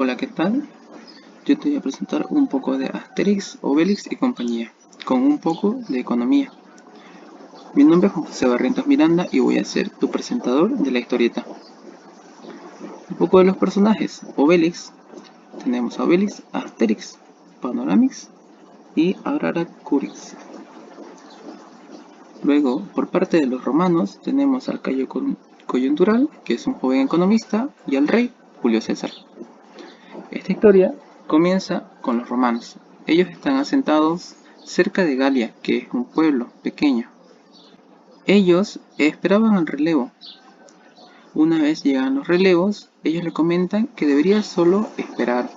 Hola, ¿qué tal? Yo te voy a presentar un poco de Asterix, Obelix y compañía, con un poco de economía. Mi nombre es José Barrientos Miranda y voy a ser tu presentador de la historieta. Un poco de los personajes. Obelix, tenemos a Obelix, Asterix, Panoramix y Agraracurix. Luego, por parte de los romanos, tenemos al Cayo Coyuntural, que es un joven economista, y al rey, Julio César. Esta historia comienza con los romanos. Ellos están asentados cerca de Galia, que es un pueblo pequeño. Ellos esperaban el relevo. Una vez llegan los relevos, ellos le comentan que debería solo esperar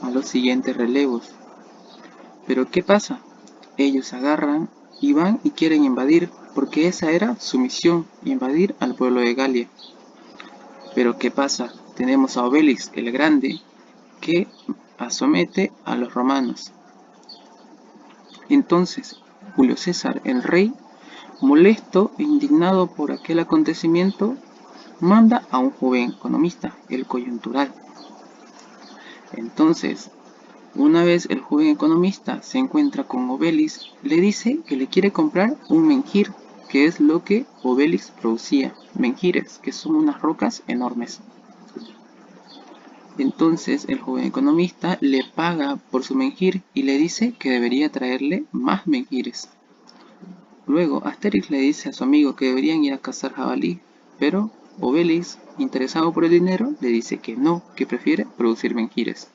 a los siguientes relevos. Pero ¿qué pasa? Ellos agarran y van y quieren invadir, porque esa era su misión, invadir al pueblo de Galia. Pero ¿qué pasa? Tenemos a Obelix el Grande, que somete a los romanos. Entonces, Julio César, el rey, molesto e indignado por aquel acontecimiento, manda a un joven economista, el Coyuntural. Entonces, una vez el joven economista se encuentra con Obelix, le dice que le quiere comprar un menjir, que es lo que Obelix producía, menjires, que son unas rocas enormes. Entonces el joven economista le paga por su menjir y le dice que debería traerle más menjires. Luego Asterix le dice a su amigo que deberían ir a cazar jabalí, pero Obelix, interesado por el dinero, le dice que no, que prefiere producir menjires.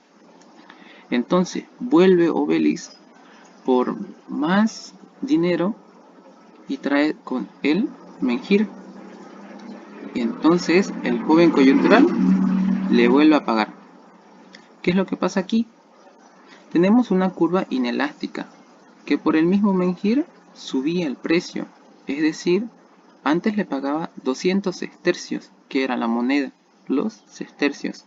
Entonces vuelve Obelix por más dinero y trae con él menjir. Y entonces el joven coyuntural le vuelve a pagar. ¿Qué es lo que pasa aquí? Tenemos una curva inelástica, que por el mismo menjir subía el precio, es decir, antes le pagaba 200 sestercios, que era la moneda, los sestercios.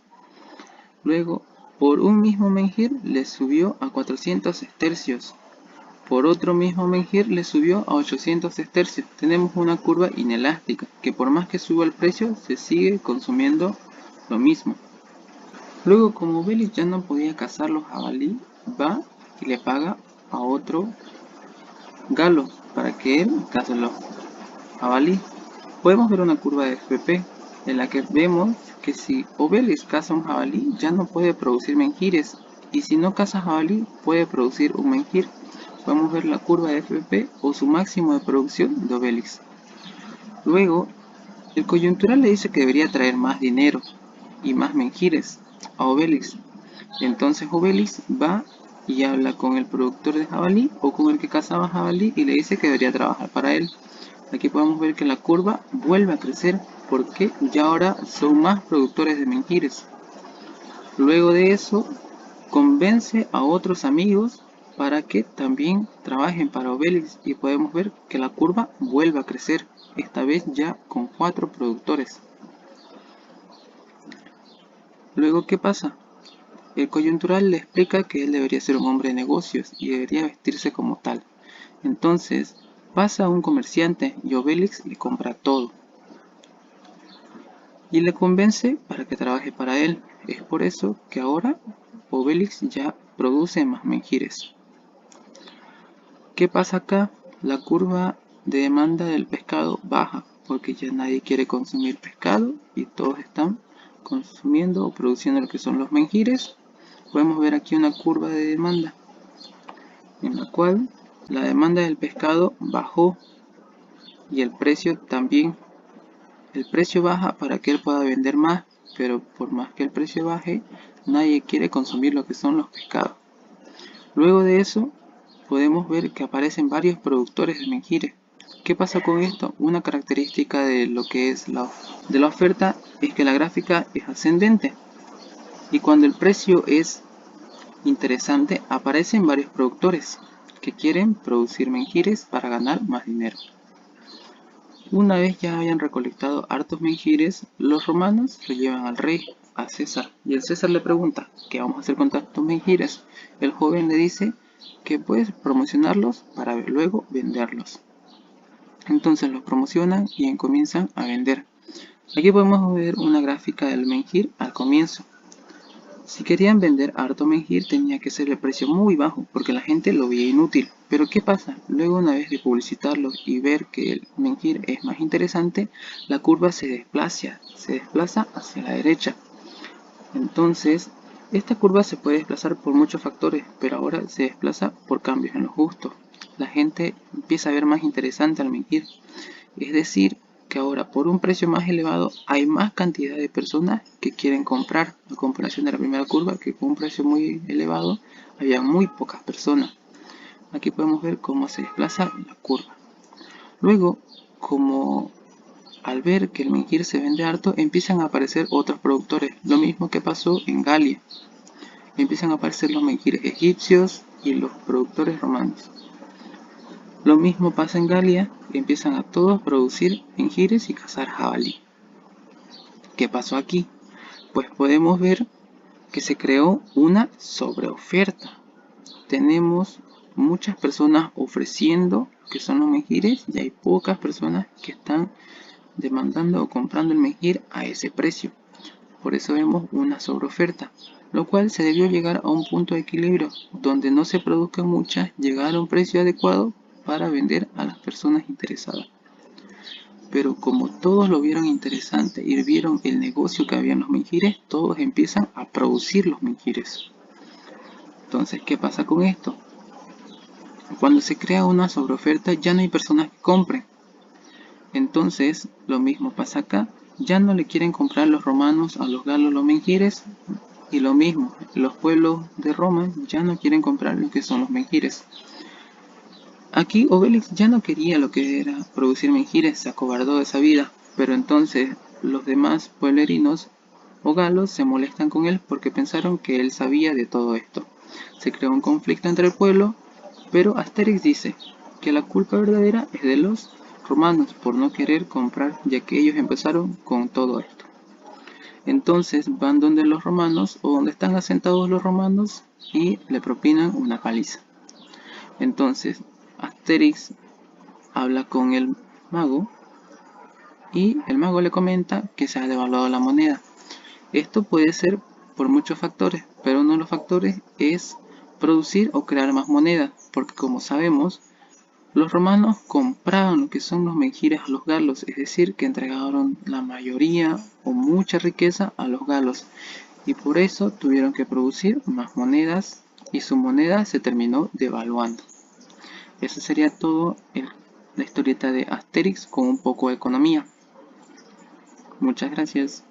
Luego, por un mismo menjir le subió a 400 sestercios, por otro mismo menjir le subió a 800 sestercios. Tenemos una curva inelástica, que por más que suba el precio, se sigue consumiendo lo mismo. Luego, como Obelix ya no podía cazar los jabalí, va y le paga a otro galo para que él cace los jabalí. Podemos ver una curva de FP en la que vemos que si Obelix caza un jabalí ya no puede producir menjires, y si no caza jabalí puede producir un menjir. Podemos ver la curva de FP o su máximo de producción de Obelix. Luego, el coyuntural le dice que debería traer más dinero y más menjires a Obelix. Entonces Obelix va y habla con el productor de jabalí o con el que cazaba jabalí y le dice que debería trabajar para él. Aquí podemos ver que la curva vuelve a crecer porque ya ahora son más productores de menjires. Luego de eso, convence a otros amigos para que también trabajen para Obelix y podemos ver que la curva vuelve a crecer, esta vez ya con 4 productores. Luego, ¿qué pasa? El coyuntural le explica que él debería ser un hombre de negocios y debería vestirse como tal. Entonces pasa a un comerciante y Obelix le compra todo y le convence para que trabaje para él. Es por eso que ahora Obelix ya produce más menjires. ¿Qué pasa acá? La curva de demanda del pescado baja porque ya nadie quiere consumir pescado y todos están consumiendo o produciendo lo que son los menjires. Podemos ver aquí una curva de demanda en la cual la demanda del pescado bajó y el precio también. El precio baja para que él pueda vender más, pero por más que el precio baje, nadie quiere consumir lo que son los pescados. Luego de eso, podemos ver que aparecen varios productores de menjires. ¿Qué pasa con esto? Una característica de lo que es la oferta es que la gráfica es ascendente y cuando el precio es interesante aparecen varios productores que quieren producir menjires para ganar más dinero. Una vez ya hayan recolectado hartos menjires, los romanos lo llevan al rey, a César, y el César le pregunta ¿qué vamos a hacer con tantos menjires? El joven le dice que puedes promocionarlos para luego venderlos. Entonces los promocionan y comienzan a vender. Aquí podemos ver una gráfica del menjir al comienzo. Si querían vender harto menjir tenía que ser el precio muy bajo porque la gente lo veía inútil. Pero ¿qué pasa? Luego una vez de publicitarlo y ver que el menjir es más interesante, la curva se desplaza hacia la derecha. Entonces, esta curva se puede desplazar por muchos factores, pero ahora se desplaza por cambios en los gustos. La gente empieza a ver más interesante al menjir. Es decir, que ahora por un precio más elevado hay más cantidad de personas que quieren comprar, a comparación de la primera curva, que con un precio muy elevado había muy pocas personas. Aquí podemos ver cómo se desplaza la curva. Luego, como al ver que el menjir se vende harto, empiezan a aparecer otros productores, lo mismo que pasó en Galia. Empiezan a aparecer los menjires egipcios y los productores romanos. Lo mismo pasa en Galia, empiezan a todos producir menjires y cazar jabalí. ¿Qué pasó aquí? Pues podemos ver que se creó una sobreoferta. Tenemos muchas personas ofreciendo que son los menjires y hay pocas personas que están demandando o comprando el menjir a ese precio. Por eso vemos una sobreoferta, lo cual se debió llegar a un punto de equilibrio donde no se produzcan muchas, llegar a un precio adecuado para vender a las personas interesadas. Pero como todos lo vieron interesante y vieron el negocio que había en los menjires, todos empiezan a producir los menjires. Entonces, ¿qué pasa con esto? Cuando se crea una sobreoferta ya no hay personas que compren. Entonces, lo mismo pasa acá. Ya no le quieren comprar los romanos a los galos los menjires. Y lo mismo, los pueblos de Roma ya no quieren comprar lo que son los menjires. Aquí Obelix ya no quería lo que era producir menjires, se acobardó de esa vida. Pero entonces los demás pueblerinos o galos se molestan con él porque pensaron que él sabía de todo esto. Se creó un conflicto entre el pueblo, pero Asterix dice que la culpa verdadera es de los romanos por no querer comprar, ya que ellos empezaron con todo esto. Entonces van donde los romanos o donde están asentados los romanos y le propinan una paliza. Entonces Asterix habla con el mago y el mago le comenta que se ha devaluado la moneda. Esto puede ser por muchos factores, pero uno de los factores es producir o crear más moneda, porque como sabemos, los romanos compraban lo que son los menjires a los galos, es decir, que entregaron la mayoría o mucha riqueza a los galos, y por eso tuvieron que producir más monedas y su moneda se terminó devaluando. Eso sería todo la historieta de Asterix con un poco de economía. Muchas gracias.